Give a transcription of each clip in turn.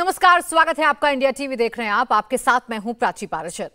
नमस्कार, स्वागत है आपका। इंडिया टीवी देख रहे हैं आप। आपके साथ मैं हूं प्राची पाराशर।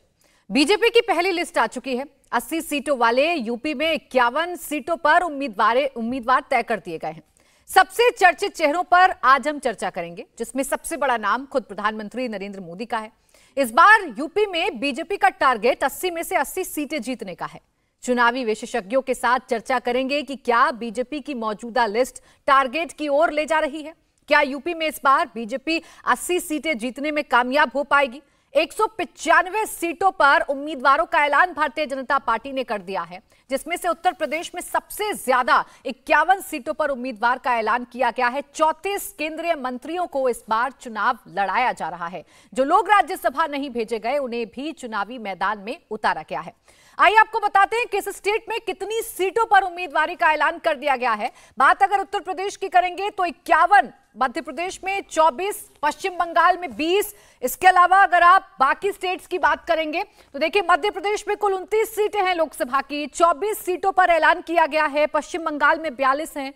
बीजेपी की पहली लिस्ट आ चुकी है। 80 सीटों वाले यूपी में 51 सीटों पर उम्मीदवार तय कर दिए गए हैं। सबसे चर्चित चेहरों पर आज हम चर्चा करेंगे, जिसमें सबसे बड़ा नाम खुद प्रधानमंत्री नरेंद्र मोदी का है। इस बार यूपी में बीजेपी का टारगेट 80 में से 80 सीटें जीतने का है। चुनावी विशेषज्ञों के साथ चर्चा करेंगे कि क्या बीजेपी की मौजूदा लिस्ट टारगेट की ओर ले जा रही है। क्या यूपी में इस बार बीजेपी 80 सीटें जीतने में कामयाब हो पाएगी। 195 सीटों पर उम्मीदवारों का ऐलान भारतीय जनता पार्टी ने कर दिया है, जिसमें से उत्तर प्रदेश में सबसे ज्यादा 51 सीटों पर उम्मीदवार का ऐलान किया गया है। 34 केंद्रीय मंत्रियों को इस बार चुनाव लड़ाया जा रहा है। जो लोग राज्यसभा नहीं भेजे गए, उन्हें भी चुनावी मैदान में उतारा गया है। आइए आपको बताते हैं किस स्टेट में कितनी सीटों पर उम्मीदवारी का ऐलान कर दिया गया है। बात अगर उत्तर प्रदेश की करेंगे तो 51, मध्य प्रदेश में 24, पश्चिम बंगाल में 20। इसके अलावा अगर आप बाकी स्टेट्स की बात करेंगे तो देखिए, मध्य प्रदेश में कुल 29 सीटें हैं लोकसभा की। 24 सीटों पर ऐलान किया गया है। पश्चिम बंगाल में 42 हैं।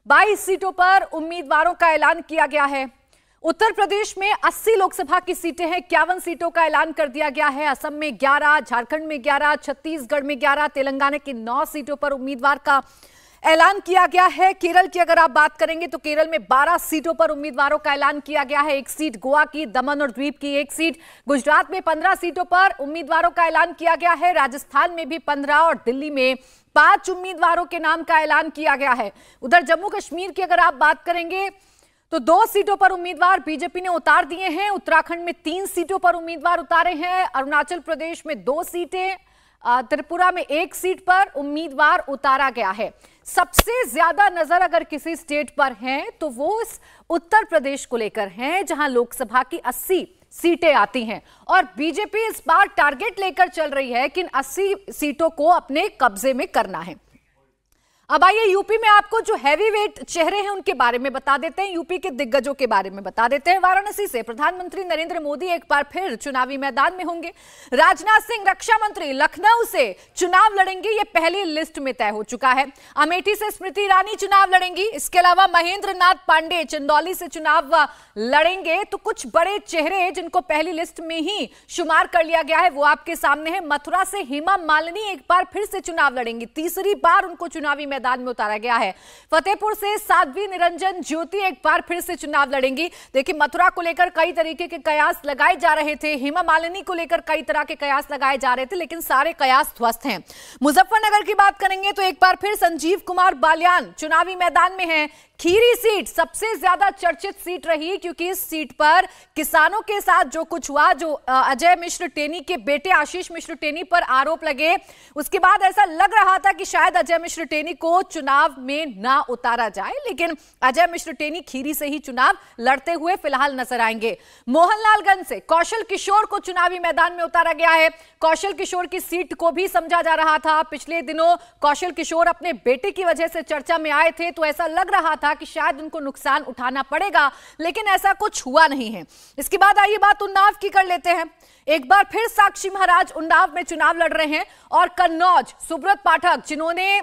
22 सीटों पर उम्मीदवारों का ऐलान किया गया है। उत्तर प्रदेश में 80 लोकसभा की सीटें हैं। 51 सीटों का ऐलान कर दिया गया है। असम में 11, झारखंड में 11, छत्तीसगढ़ में 11, तेलंगाना की 9 सीटों पर उम्मीदवार का ऐलान किया गया है। केरल की अगर आप बात करेंगे तो केरल में 12 सीटों पर उम्मीदवारों का ऐलान किया गया है। 1 सीट गोवा की, दमन और द्वीप की 1 सीट। गुजरात में 15 सीटों पर उम्मीदवारों का ऐलान किया गया है। राजस्थान में भी 15 और दिल्ली में 5 उम्मीदवारों के नाम का ऐलान किया गया है। उधर जम्मू कश्मीर की अगर आप बात करेंगे तो 2 सीटों पर उम्मीदवार बीजेपी ने उतार दिए हैं। उत्तराखंड में 3 सीटों पर उम्मीदवार उतारे हैं। अरुणाचल प्रदेश में 2 सीटें, त्रिपुरा में 1 सीट पर उम्मीदवार उतारा गया है। सबसे ज्यादा नजर अगर किसी स्टेट पर है तो वो इस उत्तर प्रदेश को लेकर है, जहां लोकसभा की 80 सीटें आती हैं और बीजेपी इस बार टारगेट लेकर चल रही है कि इन 80 सीटों को अपने कब्जे में करना है। अब आइए यूपी में आपको जो हैवीवेट चेहरे हैं उनके बारे में बता देते हैं। यूपी के दिग्गजों के बारे में बता देते हैं। वाराणसी से प्रधानमंत्री नरेंद्र मोदी एक बार फिर चुनावी मैदान में होंगे। राजनाथ सिंह रक्षा मंत्री लखनऊ से चुनाव लड़ेंगे, ये पहली लिस्ट में तय हो चुका है। अमेठी से स्मृति ईरानी चुनाव लड़ेंगी। इसके अलावा महेंद्र नाथ पांडे चंदौली से चुनाव लड़ेंगे। तो कुछ बड़े चेहरे जिनको पहली लिस्ट में ही शुमार कर लिया गया है वो आपके सामने है। मथुरा से हेमा मालिनी एक बार फिर से चुनाव लड़ेंगी। तीसरी बार उनको चुनावी मैदान में उतारा गया है। फतेहपुर से साध्वी निरंजन ज्योति एक बार फिर से चुनाव लड़ेंगी। देखिए, मथुरा को लेकर कई तरीके के कयास लगाए जा रहे थे। हेमा मालिनी को लेकर कई तरह के कयास लगाए जा रहे थे, लेकिन सारे कयास ध्वस्त हैं। मुजफ्फरनगर की बात करेंगे तो एक बार फिर संजीव कुमार बालियान चुनावी मैदान में हैं। खीरी सीट सबसे ज्यादा चर्चित सीट रही, क्योंकि इस सीट पर किसानों के साथ जो कुछ हुआ, जो अजय मिश्र टेनी के बेटे आशीष मिश्र टेनी पर आरोप लगे, उसके बाद ऐसा लग रहा था कि शायद अजय मिश्र टेनी को चुनाव में ना उतारा जाए, लेकिन अजय मिश्र टेनी खीरी से ही चुनाव लड़ते हुए फिलहाल नजर आएंगे। मोहनलालगंज से कौशल किशोर को चुनावी मैदान में उतारा गया है। कौशल किशोर की सीट को भी समझा जा रहा था। पिछले दिनों कौशल किशोर अपने बेटे की वजह से चर्चा में आए थे, तो ऐसा लग रहा था कि शायद उनको नुकसान उठाना पड़ेगा, लेकिन ऐसा कुछ हुआ नहीं है। इसके बाद आइए बात उन्नाव की कर लेते हैं। एक बार फिर साक्षी महाराज उन्नाव में चुनाव लड़ रहे हैं और कन्नौज सुब्रत पाठक, जिन्होंने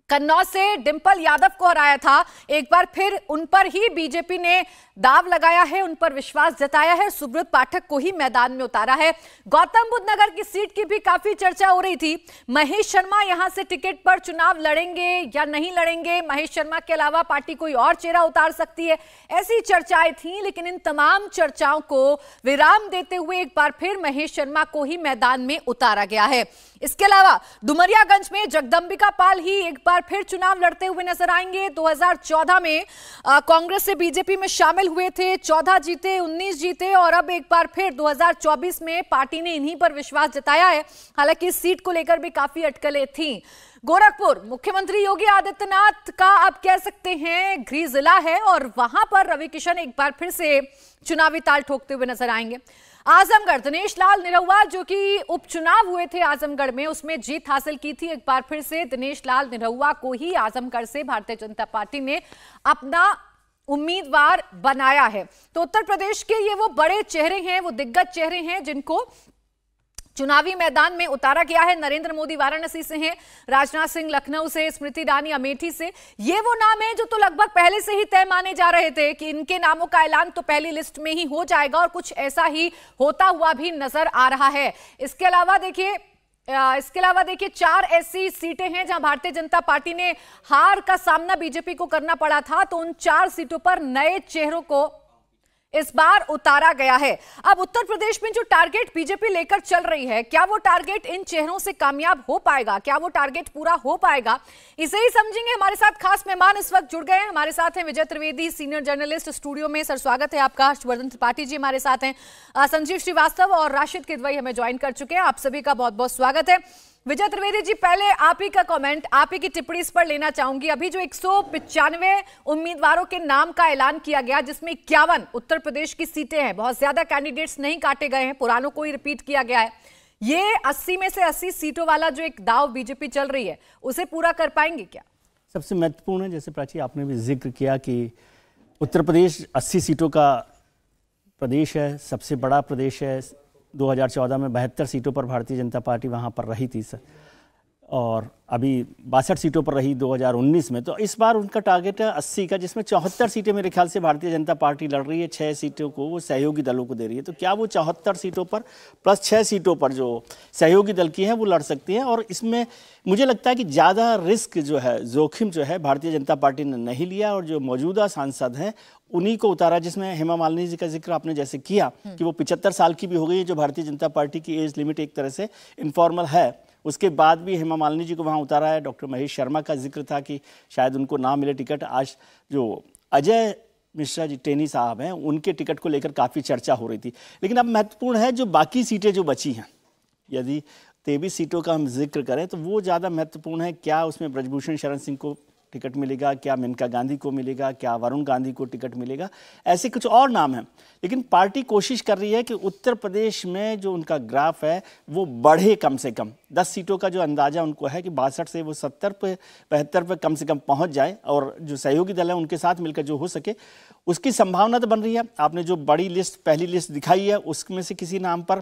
कन्नौज से डिंपल यादव को हराया था, एक बार फिर उन पर ही बीजेपी ने दाव लगाया है, उन पर विश्वास जताया है, सुब्रत पाठक को ही मैदान में उतारा है। गौतम बुद्ध नगर की सीट की भी काफी चर्चा हो रही थी। महेश शर्मा यहां से टिकट पर चुनाव लड़ेंगे या नहीं लड़ेंगे, महेश शर्मा के अलावा पार्टी कोई और चेहरा उतार सकती है, ऐसी चर्चाएं थी। लेकिन इन तमाम चर्चाओं को विराम देते हुए एक बार फिर महेश शर्मा को ही मैदान में उतारा गया है। इसके अलावा डुमरियागंज में जगदंबिका पाल ही एक बार फिर चुनाव लड़ते हुए नजर आएंगे। 2014 में कांग्रेस से बीजेपी में शामिल हुए थे, 14 जीते, 19 जीते और अब एक बार फिर 2024 में पार्टी ने इन्हीं पर विश्वास जताया है। हालांकि इस सीट को लेकर भी काफी अटकलें थीं। गोरखपुर मुख्यमंत्री योगी आदित्यनाथ का आप कह सकते हैं गृह जिला है और वहां पर रवि किशन एक बार फिर से चुनावी ताल ठोकते हुए नजर आएंगे। आजमगढ़ दिनेश लाल निरहुआ, जो कि उपचुनाव हुए थे आजमगढ़ में, उसमें जीत हासिल की थी। एक बार फिर से दिनेश लाल निरहुआ को ही आजमगढ़ से भारतीय जनता पार्टी ने अपना उम्मीदवार बनाया है। तो उत्तर प्रदेश के ये वो बड़े चेहरे हैं, वो दिग्गज चेहरे हैं जिनको चुनावी मैदान में उतारा गया है। नरेंद्र मोदी वाराणसी से हैं, राजनाथ सिंह लखनऊ से, स्मृति ईरानी अमेठी से। ये वो नाम है जो तो लगभग पहले से ही तय माने जा रहे थे कि इनके नामों का ऐलान तो पहली लिस्ट में ही हो जाएगा, और कुछ ऐसा ही होता हुआ भी नजर आ रहा है। इसके अलावा देखिए 4 ऐसी सीटें हैं जहां भारतीय जनता पार्टी ने हार का सामना बीजेपी को करना पड़ा था, तो उन 4 सीटों पर नए चेहरों को इस बार उतारा गया है। अब उत्तर प्रदेश में जो टारगेट बीजेपी लेकर चल रही है, क्या वो टारगेट इन चेहरों से कामयाब हो पाएगा? क्या वो टारगेट पूरा हो पाएगा? इसे ही समझेंगे। हमारे साथ खास मेहमान इस वक्त जुड़ गए हैं। हमारे साथ हैं विजय त्रिवेदी, सीनियर जर्नलिस्ट स्टूडियो में। सर स्वागत है आपका। हर्षवर्धन त्रिपाठी जी हमारे साथ हैं, संजीव श्रीवास्तव और राशिद किदवई हमें ज्वाइन कर चुके हैं। आप सभी का बहुत बहुत स्वागत है। विजय त्रिवेदी जी, पहले आप ही का कमेंट, आप ही की टिप्पणी इस पर लेना चाहूंगी। अभी जो 195 उम्मीदवारों के नाम का ऐलान किया गया, जिसमें 51 उत्तर प्रदेश की सीटें हैं, बहुत ज्यादा कैंडिडेट्स नहीं काटे गए हैं, पुरानों को ही रिपीट किया गया है। ये 80 में से 80 सीटों वाला जो एक दाव बीजेपी चल रही है, उसे पूरा कर पाएंगे क्या? सबसे महत्वपूर्ण है, जैसे प्राची आपने भी जिक्र किया कि उत्तर प्रदेश 80 सीटों का प्रदेश है, सबसे बड़ा प्रदेश है। 2014 में 72 सीटों पर भारतीय जनता पार्टी वहाँ पर रही थी और अभी 62 सीटों पर रही 2019 में। तो इस बार उनका टारगेट है 80 का, जिसमें 74 सीटें मेरे ख्याल से भारतीय जनता पार्टी लड़ रही है। 6 सीटों को वो सहयोगी दलों को दे रही है। तो क्या वो 74 सीटों पर प्लस 6 सीटों पर जो सहयोगी दल की हैं वो लड़ सकती हैं? और इसमें मुझे लगता है कि ज़्यादा रिस्क जो है, जोखिम जो है, भारतीय जनता पार्टी ने नहीं लिया और जो मौजूदा सांसद हैं उन्हीं को उतारा, जिसमें हेमा मालिनी जी का जिक्र आपने जैसे किया कि वो 75 साल की भी हो गई है, जो भारतीय जनता पार्टी की एज लिमिट एक तरह से इनफॉर्मल है। उसके बाद भी हेमा मालिनी जी को वहाँ उतारा है। डॉक्टर महेश शर्मा का जिक्र था कि शायद उनको ना मिले टिकट। आज जो अजय मिश्रा जी टेनी साहब हैं, उनके टिकट को लेकर काफ़ी चर्चा हो रही थी। लेकिन अब महत्वपूर्ण है जो बाकी सीटें जो बची हैं, यदि 23 सीटों का हम जिक्र करें तो वो ज़्यादा महत्वपूर्ण है। क्या उसमें ब्रजभूषण शरण सिंह को टिकट मिलेगा, क्या मेनका गांधी को मिलेगा, क्या वरुण गांधी को टिकट मिलेगा, ऐसे कुछ और नाम हैं। लेकिन पार्टी कोशिश कर रही है कि उत्तर प्रदेश में जो उनका ग्राफ है वो बढ़े, कम से कम 10 सीटों का जो अंदाज़ा उनको है कि 62 से वो 70 पे 72 पे कम से कम पहुंच जाए, और जो सहयोगी दल है उनके साथ मिलकर जो हो सके उसकी संभावना तो बन रही है। आपने जो बड़ी लिस्ट, पहली लिस्ट दिखाई है, उसमें से किसी नाम पर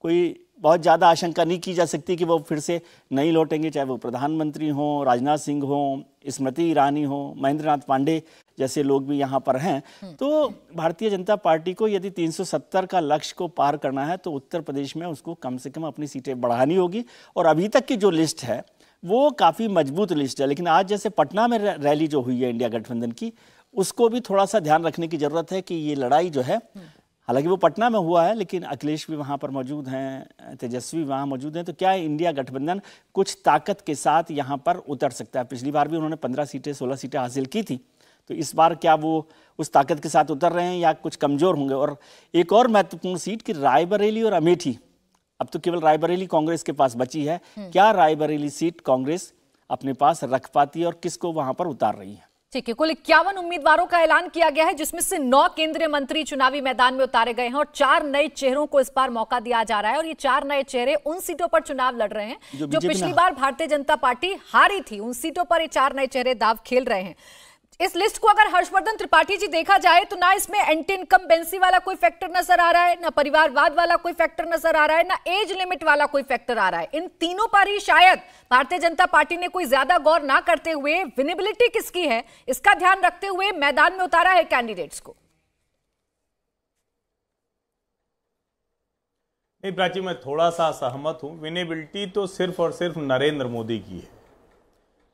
कोई बहुत ज़्यादा आशंका नहीं की जा सकती कि वो फिर से नहीं लौटेंगे, चाहे वो प्रधानमंत्री हों, राजनाथ सिंह हों, स्मृति ईरानी हो, महेंद्र नाथ पांडे जैसे लोग भी यहाँ पर हैं। तो भारतीय जनता पार्टी को यदि 370 का लक्ष्य को पार करना है तो उत्तर प्रदेश में उसको कम से कम अपनी सीटें बढ़ानी होगी। और अभी तक की जो लिस्ट है वो काफ़ी मजबूत लिस्ट है। लेकिन आज जैसे पटना में रैली जो हुई है इंडिया गठबंधन की, उसको भी थोड़ा सा ध्यान रखने की ज़रूरत है कि ये लड़ाई जो है, हालांकि वो पटना में हुआ है लेकिन अखिलेश भी वहाँ पर मौजूद हैं, तेजस्वी वहाँ मौजूद हैं, तो क्या इंडिया गठबंधन कुछ ताकत के साथ यहाँ पर उतर सकता है? पिछली बार भी उन्होंने 15 सीटें 16 सीटें हासिल की थी, तो इस बार क्या वो उस ताकत के साथ उतर रहे हैं या कुछ कमज़ोर होंगे? और एक और महत्वपूर्ण सीट कि रायबरेली और अमेठी, अब तो केवल रायबरेली कांग्रेस के पास बची है। क्या रायबरेली सीट कांग्रेस अपने पास रख पाती है और किसको वहाँ पर उतार रही है? ठीक है, कुल 51 उम्मीदवारों का ऐलान किया गया है, जिसमें से 9 केंद्रीय मंत्री चुनावी मैदान में उतारे गए हैं और 4 नए चेहरों को इस बार मौका दिया जा रहा है। और ये 4 नए चेहरे उन सीटों पर चुनाव लड़ रहे हैं जो पिछली बार भारतीय जनता पार्टी हारी थी। उन सीटों पर ये 4 नए चेहरे दाव खेल रहे हैं। इस लिस्ट को अगर हर्षवर्धन त्रिपाठी जी देखा जाए तो ना इसमें एंटी इनकम्बेंसी वाला कोई फैक्टर नजर आ रहा है, ना परिवारवाद वाला कोई फैक्टर नजर आ रहा है, ना एज लिमिट वाला कोई फैक्टर आ रहा है। इन तीनों पर ही शायद भारतीय जनता पार्टी ने कोई ज्यादा गौर ना करते हुए विनेबिलिटी किसकी है इसका ध्यान रखते हुए मैदान में उतारा है कैंडिडेट्स को। नहीं प्राची, मैं थोड़ा सा सहमत हूं। विनेबिलिटी तो सिर्फ और सिर्फ नरेंद्र मोदी की है।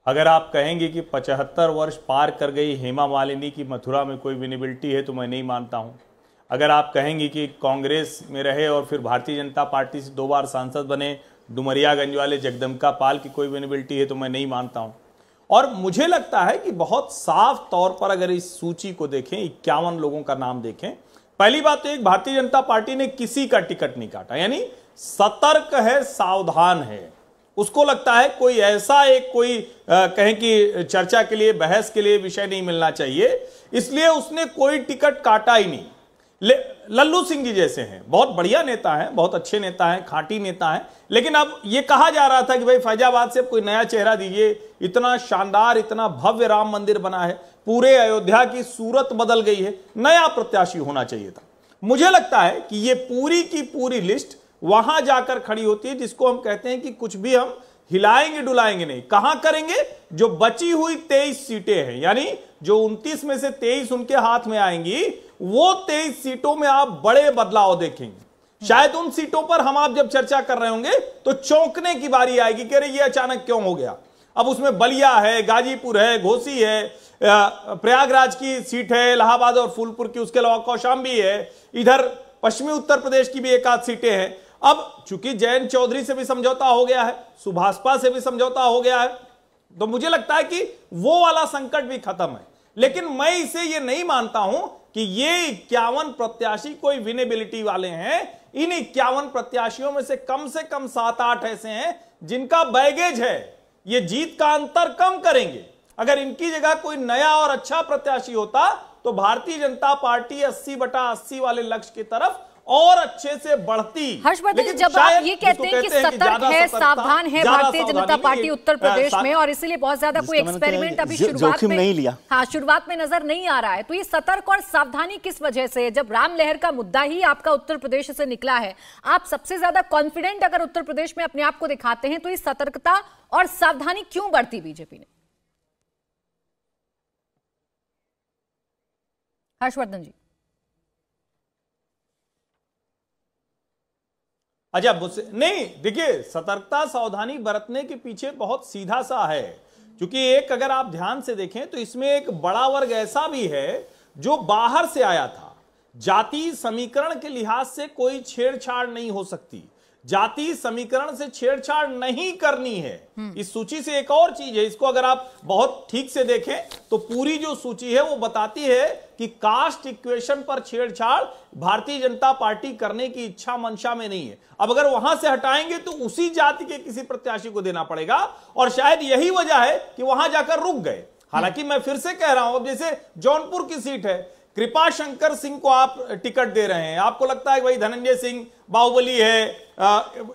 अगर आप कहेंगे कि 75 वर्ष पार कर गई हेमा मालिनी की मथुरा में कोई विनेबिलिटी है तो मैं नहीं मानता हूं। अगर आप कहेंगे कि कांग्रेस में रहे और फिर भारतीय जनता पार्टी से 2 बार सांसद बने डुमरियागंज वाले जगदम्बिका पाल की कोई विनेबिलिटी है तो मैं नहीं मानता हूं। और मुझे लगता है कि बहुत साफ तौर पर अगर इस सूची को देखें, 51 लोगों का नाम देखें, पहली बात तो एक, भारतीय जनता पार्टी ने किसी का टिकट नहीं काटा, यानी सतर्क है, सावधान है। उसको लगता है कोई ऐसा एक कोई कहें कि चर्चा के लिए, बहस के लिए विषय नहीं मिलना चाहिए, इसलिए उसने कोई टिकट काटा ही नहीं। लल्लू सिंह जी जैसे हैं, बहुत बढ़िया नेता हैं, बहुत अच्छे नेता हैं, खांटी नेता हैं, लेकिन अब यह कहा जा रहा था कि भाई फैजाबाद से कोई नया चेहरा दीजिए, इतना शानदार, इतना भव्य राम मंदिर बना है, पूरे अयोध्या की सूरत बदल गई है, नया प्रत्याशी होना चाहिए था। मुझे लगता है कि यह पूरी की पूरी लिस्ट वहां जाकर खड़ी होती है, जिसको हम कहते हैं कि कुछ भी हम हिलाएंगे डुलाएंगे नहीं। कहां करेंगे? जो बची हुई 23 सीटें हैं, यानी जो 29 में से 23 उनके हाथ में आएंगी, वो 23 सीटों में आप बड़े बदलाव देखेंगे। शायद उन सीटों पर हम आप जब चर्चा कर रहे होंगे तो चौंकने की बारी आएगी कि अरे ये अचानक क्यों हो गया। अब उसमें बलिया है, गाजीपुर है, घोसी है, प्रयागराज की सीट है, इलाहाबाद और फूलपुर की, उसके अलावा कौशाम्बी है, इधर पश्चिमी उत्तर प्रदेश की भी एक आध सीटें हैं। अब चूंकि जयंत चौधरी से भी समझौता हो गया है, सुभाषपा से भी समझौता हो गया है, तो मुझे लगता है कि वो वाला संकट भी खत्म है। लेकिन मैं इसे ये नहीं मानता हूं कि ये 51 प्रत्याशी कोई विनेबिलिटी वाले हैं। इन 51 प्रत्याशियों में से कम 7-8 ऐसे हैं जिनका बैगेज है, ये जीत का अंतर कम करेंगे। अगर इनकी जगह कोई नया और अच्छा प्रत्याशी होता तो भारतीय जनता पार्टी 80/80 वाले लक्ष्य की तरफ और अच्छे से बढ़ती। हर्षवर्धन जी, जब आप ये कहते हैं कि सतर्क है, सावधान है भारतीय जनता पार्टी उत्तर प्रदेश में, और इसीलिए बहुत ज्यादा कोई एक्सपेरिमेंट अभी शुरुआत में नहीं लिया, हाँ शुरुआत में नजर नहीं आ रहा है, तो ये सतर्क और सावधानी किस वजह से है? जब राम लहर का मुद्दा ही आपका उत्तर प्रदेश से निकला है, आप सबसे ज्यादा कॉन्फिडेंट अगर उत्तर प्रदेश में अपने आप को दिखाते हैं, तो ये सतर्कता और सावधानी क्यों बढ़ती बीजेपी ने? हर्षवर्धन जी। अच्छा, मुझसे नहीं, देखिए सतर्कता सावधानी बरतने के पीछे बहुत सीधा सा है, क्योंकि एक अगर आप ध्यान से देखें तो इसमें एक बड़ा वर्ग ऐसा भी है जो बाहर से आया था। जाति समीकरण के लिहाज से कोई छेड़छाड़ नहीं हो सकती, जाति समीकरण से छेड़छाड़ नहीं करनी है। इस सूची से एक और चीज है, इसको अगर आप बहुत ठीक से देखें तो पूरी जो सूची है वो बताती है कि कास्ट इक्वेशन पर छेड़छाड़ भारतीय जनता पार्टी करने की इच्छा मंशा में नहीं है। अब अगर वहां से हटाएंगे तो उसी जाति के किसी प्रत्याशी को देना पड़ेगा, और शायद यही वजह है कि वहां जाकर रुक गए। हालांकि मैं फिर से कह रहा हूं, अब जैसे जौनपुर की सीट है, कृपा शंकर सिंह को आप टिकट दे रहे हैं, आपको लगता है कि भाई धनंजय सिंह बाहुबली है,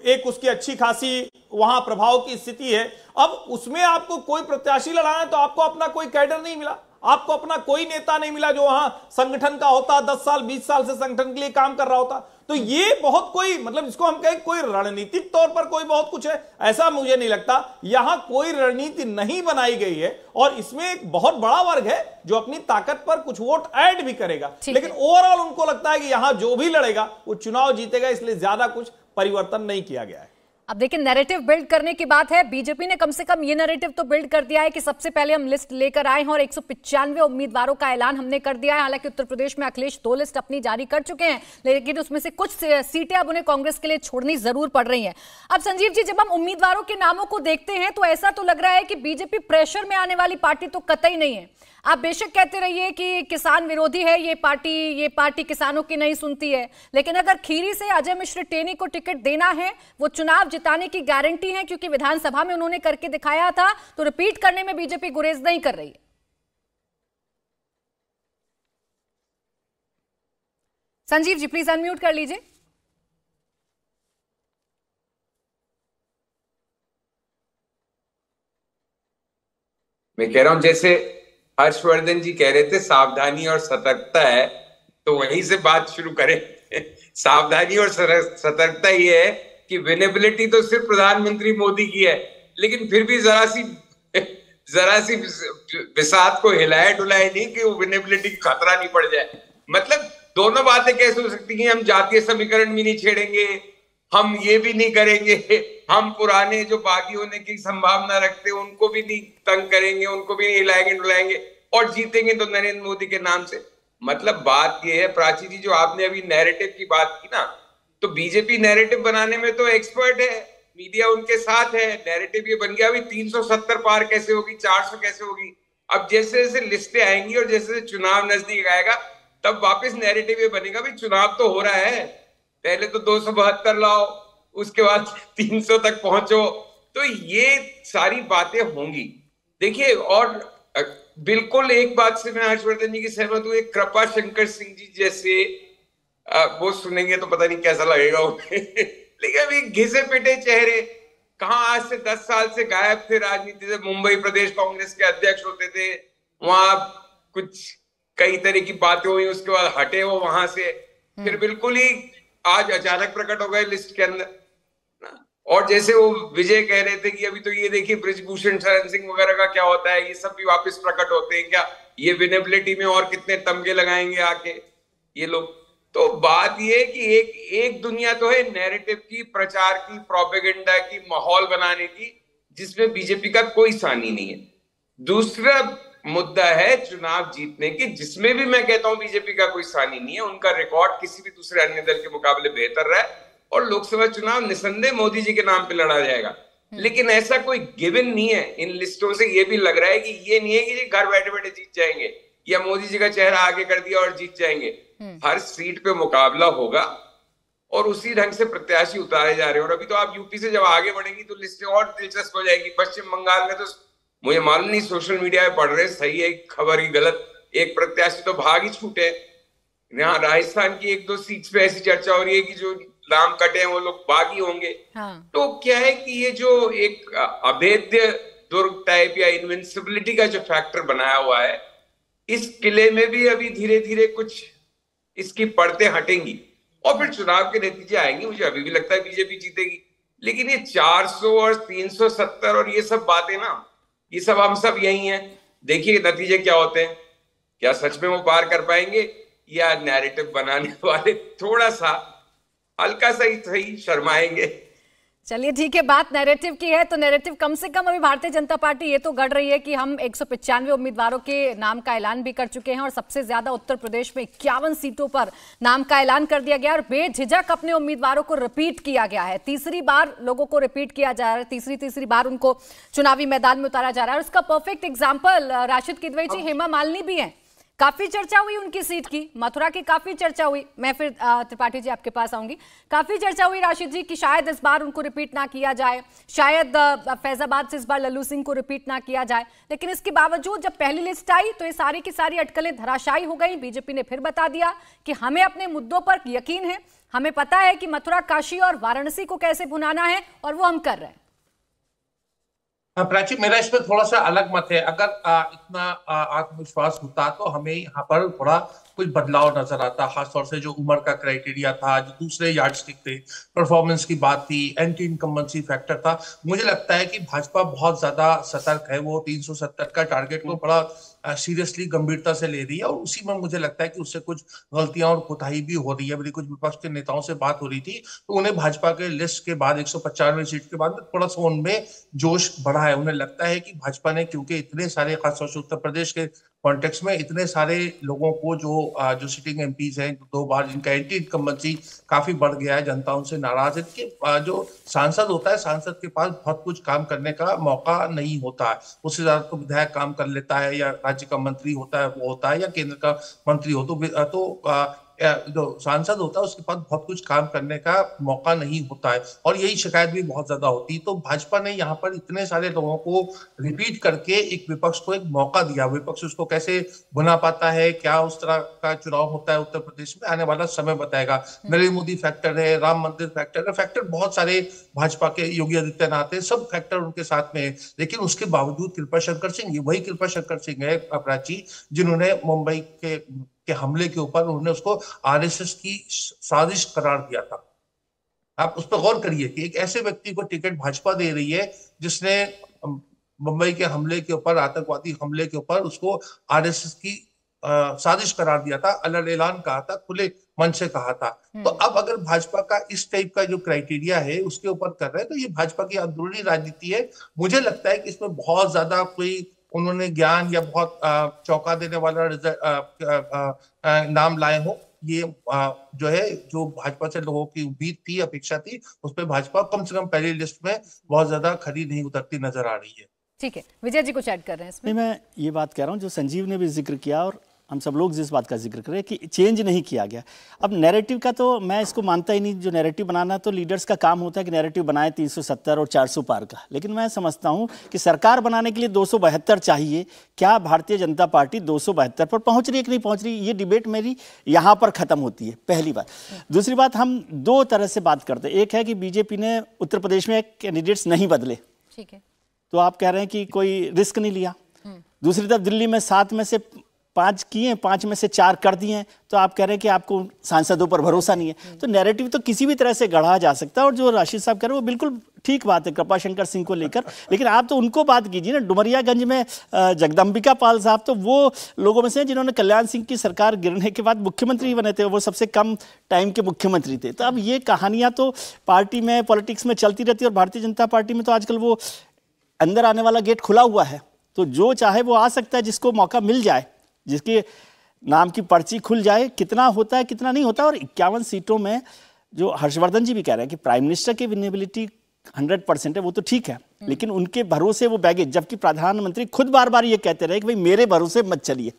एक उसकी अच्छी खासी वहां प्रभाव की स्थिति है, अब उसमें आपको कोई प्रत्याशी लड़ाना है तो आपको अपना कोई कैडर नहीं मिला, आपको अपना कोई नेता नहीं मिला जो वहां संगठन का होता, 10 साल 20 साल से संगठन के लिए काम कर रहा होता। तो ये बहुत कोई मतलब इसको हम कहें कोई रणनीतिक तौर पर कोई बहुत कुछ है, ऐसा मुझे नहीं लगता। यहां कोई रणनीति नहीं बनाई गई है, और इसमें एक बहुत बड़ा वर्ग है जो अपनी ताकत पर कुछ वोट ऐड भी करेगा, लेकिन ओवरऑल उनको लगता है कि यहां जो भी लड़ेगा वो चुनाव जीतेगा, इसलिए ज्यादा कुछ परिवर्तन नहीं किया गया है। अब देखिए, नैरेटिव बिल्ड करने की बात है, बीजेपी ने कम से कम ये नैरेटिव तो बिल्ड कर दिया है कि सबसे पहले हम लिस्ट लेकर आए हैं और 195 उम्मीदवारों का ऐलान हमने कर दिया है। हालांकि उत्तर प्रदेश में अखिलेश 2 लिस्ट अपनी जारी कर चुके हैं, लेकिन उसमें से कुछ सीटें अब उन्हें कांग्रेस के लिए छोड़नी जरूर पड़ रही हैं। अब संजीव जी, जब हम उम्मीदवारों के नामों को देखते हैं तो ऐसा तो लग रहा है कि बीजेपी प्रेशर में आने वाली पार्टी तो कतई नहीं है। आप बेशक कहते रहिए कि किसान विरोधी है ये पार्टी किसानों की नहीं सुनती है, लेकिन अगर खीरी से अजय मिश्र टेनी को टिकट देना है, वो चुनाव जिताने की गारंटी है, क्योंकि विधानसभा में उन्होंने करके दिखाया था, तो रिपीट करने में बीजेपी गुरेज नहीं कर रही है। संजीव जी प्लीज अनम्यूट कर लीजिए। मैं कह रहा हूं, जैसे हर्षवर्धन जी कह रहे थे सावधानी और सतर्कता है, तो वहीं से बात शुरू करें। सावधानी और सतर्कता ये है कि विनेबिलिटी तो सिर्फ प्रधानमंत्री मोदी की है, लेकिन फिर भी जरा सी बिसात को हिलाए डुलाए नहीं कि वो विनेबिलिटी की खतरा नहीं पड़ जाए। मतलब दोनों बातें कैसे हो सकती हैं? हम जातीय समीकरण भी नहीं छेड़ेंगे, हम ये भी नहीं करेंगे, हम पुराने जो बागी होने की संभावना रखते हैं उनको भी नहीं तंग करेंगे, उनको भी नहीं हिलाएंगे डुलाएंगे, और जीतेंगे तो नरेंद्र मोदी के नाम से। मतलब बात ये है प्राची जी, जो आपने अभी नैरेटिव की बात की ना, तो बीजेपी नैरेटिव बनाने में तो एक्सपर्ट है, मीडिया उनके साथ है, नैरेटिव ये बन गया। अभी 370 पार कैसे होगी, 400 कैसे होगी? अब जैसे जैसे लिस्टें आएंगी और जैसे जैसे चुनाव नजदीक आएगा, तब वापस नैरेटिव ये बनेगा भी चुनाव तो हो रहा है, पहले तो 272 लाओ, उसके बाद 300 तक पहुंचो। तो ये सारी बातें होंगी। देखिए, और बिल्कुल एक बात से मैं हर्षवर्धन जी की सहमत हूँ, एक कृपा शंकर सिंह जी जैसे वो सुनेंगे तो पता नहीं कैसा लगेगा उन्हें। लेकिन अभी घिसे पिटे चेहरे, कहाँ आज से 10 साल से गायब थे राजनीति से, मुंबई प्रदेश कांग्रेस के अध्यक्ष होते थे, वहां कुछ कई तरह की बातें हुई, उसके बाद हटे वो वहां से, फिर बिल्कुल ही आज अचानक प्रकट हो गए लिस्ट के अंदर। और जैसे वो विजय कह रहे थे कि अभी तो ये देखिए बृजभूषण शरण सिंह वगैरह का क्या होता है, ये सब भी वापस प्रकट होते हैं क्या, ये विनेबिलिटी में और कितने तमगे लगाएंगे आके ये लोग। तो बात ये है कि एक दुनिया तो है नैरेटिव की, प्रचार की, प्रोपेगेंडा की, माहौल बनाने की, जिसमें बीजेपी का कोई सानी नहीं है। दूसरा मुद्दा है चुनाव जीतने की, जिसमें भी मैं कहता हूं बीजेपी का कोई सानी नहीं है। उनका रिकॉर्ड किसी भी दूसरे अन्य दल के मुकाबले बेहतर रहा है और लोकसभा चुनाव निसंदेह मोदी जी के नाम पे लड़ा जाएगा। लेकिन ऐसा कोई गिवन नहीं है। इन लिस्टों से ये भी लग रहा है कि ये नहीं है कि घर बैठे बैठे जीत जाएंगे या मोदी जी का चेहरा आगे कर दिया और जीत जाएंगे। हर सीट पे मुकाबला होगा और उसी ढंग से प्रत्याशी उतारे जा रहे हैं। और अभी तो आप यूपी से जब आगे बढ़ेंगी तो लिस्टें और दिलचस्प हो जाएगी। पश्चिम बंगाल में तो मुझे मालूम नहीं, सोशल मीडिया पे पढ़ रहे सही है खबर ही गलत, एक प्रत्याशी तो भाग ही छूटे। यहाँ राजस्थान की 1-2 सीट पे ऐसी चर्चा हो रही है कि जो नाम कटे हैं वो लोग बागी होंगे। हाँ। तो क्या है कि ये जो एक अभेद्य दुर्ग टाइप या इनविंसिबिलिटी का जो फैक्टर बनाया हुआ है, इस किले में भी अभी धीरे धीरे कुछ इसकी परतें हटेंगी और फिर चुनाव के नतीजे आएंगे। मुझे अभी भी लगता है बीजेपी जीतेगी। लेकिन ये 400 और 370 और ये सब बातें ना, ये सब हम सब यही हैं। देखिए नतीजे क्या होते हैं, क्या सच में वो पार कर पाएंगे या नैरेटिव बनाने वाले थोड़ा सा हल्का सा ही सही शर्माएंगे। चलिए ठीक है, बात नैरेटिव की है तो नैरेटिव कम से कम अभी भारतीय जनता पार्टी ये तो गढ़ रही है कि हम 195 उम्मीदवारों के नाम का ऐलान भी कर चुके हैं और सबसे ज्यादा उत्तर प्रदेश में 51 सीटों पर नाम का ऐलान कर दिया गया और बेझिझक अपने उम्मीदवारों को रिपीट किया गया है। तीसरी बार लोगों को रिपीट किया जा रहा है, तीसरी बार उनको चुनावी मैदान में उतारा जा रहा है। और उसका परफेक्ट एग्जाम्पल राशिद किदवई जी, हेमा मालिनी भी है। काफी चर्चा हुई उनकी सीट की, मथुरा की काफी चर्चा हुई। मैं फिर त्रिपाठी जी आपके पास आऊंगी। काफी चर्चा हुई राशिद जी कि शायद इस बार उनको रिपीट ना किया जाए, शायद फैजाबाद से इस बार लल्लू सिंह को रिपीट ना किया जाए। लेकिन इसके बावजूद जब पहली लिस्ट आई तो ये सारी की सारी अटकलें धराशायी हो गई। बीजेपी ने फिर बता दिया कि हमें अपने मुद्दों पर यकीन है, हमें पता है कि मथुरा, काशी और वाराणसी को कैसे भुनाना है और वो हम कर रहे हैं। प्राची, मेरा इसमें थोड़ा सा अलग मत है। अगर इतना आत्मविश्वास होता तो हमें यहाँ पर थोड़ा कुछ बदलाव नजर आता, खासतौर से जो उम्र का क्राइटेरिया था, जो दूसरे यार्डस्टिक थे, परफॉर्मेंस की बात थी, एंटी इनकम्बेंसी फैक्टर था। मुझे लगता है कि भाजपा बहुत ज्यादा सतर्क है, वो 370 का टारगेट को बड़ा सीरियसली गंभीरता से ले रही है और उसी में मुझे लगता है कि उससे कुछ गलतियां और कोताही भी हो रही है। मेरी कुछ विपक्ष के नेताओं से बात हो रही थी तो उन्हें भाजपा के लिस्ट के बाद 195 सीट के बाद थोड़ा सा उनमें जोश बढ़ा है। उन्हें लगता है कि भाजपा ने, क्योंकि इतने सारे खासतौर से उत्तर प्रदेश के कॉन्टेक्स्ट में इतने सारे लोगों को जो सिटिंग एमपीज हैं 2 बार, जिनका एंटी इनकम्बेंसी काफी बढ़ गया है, जनता उनसे नाराज है कि जो सांसद होता है, सांसद के पास बहुत कुछ काम करने का मौका नहीं होता है। उससे ज्यादा तो विधायक काम कर लेता है या राज्य का मंत्री होता है वो होता है या केंद्र का मंत्री हो तो जो सांसद होता है उसके पास बहुत कुछ काम करने का मौका नहीं होता है और यही शिकायत भी बहुत ज्यादा होती है। तो भाजपा ने यहाँ पर इतने सारे लोगों को रिपीट करके एक विपक्ष को एक मौका दिया। विपक्ष उसको कैसे बुना पाता है, क्या उस तरह का चुनाव होता है उत्तर प्रदेश में, आने वाला समय बताएगा। नरेंद्र मोदी फैक्टर है, राम मंदिर फैक्टर है, फैक्टर बहुत सारे भाजपा के, योगी आदित्यनाथ है, सब फैक्टर उनके साथ में है। लेकिन उसके बावजूद कृपा शंकर सिंह, वही कृपा शंकर सिंह है प्राची, जिन्होंने मुंबई के हमले के ऊपर उन्होंने उसको आरएसएस की साजिश करार दिया था। आप उस पर गौर करिए कि एक ऐसे व्यक्ति को टिकट भाजपा दे रही है जिसने मुंबई के हमले के ऊपर, आतंकवादी हमले के ऊपर उसको आरएसएस की साजिश करार दिया था, अलर्ट ऐलान कहा था, खुले मन से कहा था। तो अब अगर भाजपा का इस टाइप का जो क्राइटेरिया है उसके ऊपर कर रहे हैं तो ये भाजपा की अंदरूनी राजनीति है। मुझे लगता है कि इसमें बहुत ज्यादा कोई उन्होंने ज्ञान या बहुत चौंका देने वाला नाम लाए हो। ये जो है, जो भाजपा से लोगों की उम्मीद थी, अपेक्षा थी, उस पर भाजपा कम से कम पहली लिस्ट में बहुत ज्यादा खरी नहीं उतरती नजर आ रही है। ठीक है, विजय जी कुछ ऐड कर रहे हैं इसमें? मैं ये बात कह रहा हूँ जो संजीव ने भी जिक्र किया और हम सब लोग जिस बात का जिक्र कर रहे हैं कि चेंज नहीं किया गया। अब नैरेटिव का तो मैं इसको मानता ही नहीं। जो नैरेटिव बनाना तो लीडर्स का काम होता है कि नैरेटिव बनाए 370 और 400 पार का। लेकिन मैं समझता हूं कि सरकार बनाने के लिए 272 चाहिए। क्या भारतीय जनता पार्टी 272 पर पहुंच रही है कि नहीं पहुंच रही, ये डिबेट मेरी यहाँ पर खत्म होती है, पहली बात। दूसरी बात, हम 2 तरह से बात करते हैं। एक है कि बीजेपी ने उत्तर प्रदेश में कैंडिडेट्स नहीं बदले, ठीक है, तो आप कह रहे हैं कि कोई रिस्क नहीं लिया। दूसरी तरफ दिल्ली में 7 में से 5 किए, 5 में से 4 कर दिए हैं, तो आप कह रहे हैं कि आपको सांसदों पर भरोसा नहीं है। तो नैरेटिव तो किसी भी तरह से गढ़ा जा सकता है, और जो राशिद साहब कह रहे हैं वो बिल्कुल ठीक बात है कृपा शंकर सिंह को लेकर, लेकिन आप तो उनको बात कीजिए ना। डुमरियागंज में जगदम्बिका पाल साहब तो वो लोगों में से हैं जिन्होंने कल्याण सिंह की सरकार गिरने के बाद मुख्यमंत्री बने थे, वो सबसे कम टाइम के मुख्यमंत्री थे। तो अब ये कहानियां तो पार्टी में, पॉलिटिक्स में चलती रहती है, और भारतीय जनता पार्टी में तो आजकल वो अंदर आने वाला गेट खुला हुआ है, तो जो चाहे वो आ सकता है, जिसको मौका मिल जाए, जिसके नाम की पर्ची खुल जाए। कितना होता है कितना नहीं होता। और 51 सीटों में जो हर्षवर्धन जी भी कह रहे हैं कि प्राइम मिनिस्टर की विनेबिलिटी 100% है, वो तो ठीक है, लेकिन उनके भरोसे वो बैगेज, जबकि प्रधानमंत्री खुद बार बार ये कहते रहे कि भाई मेरे भरोसे मत चलिए।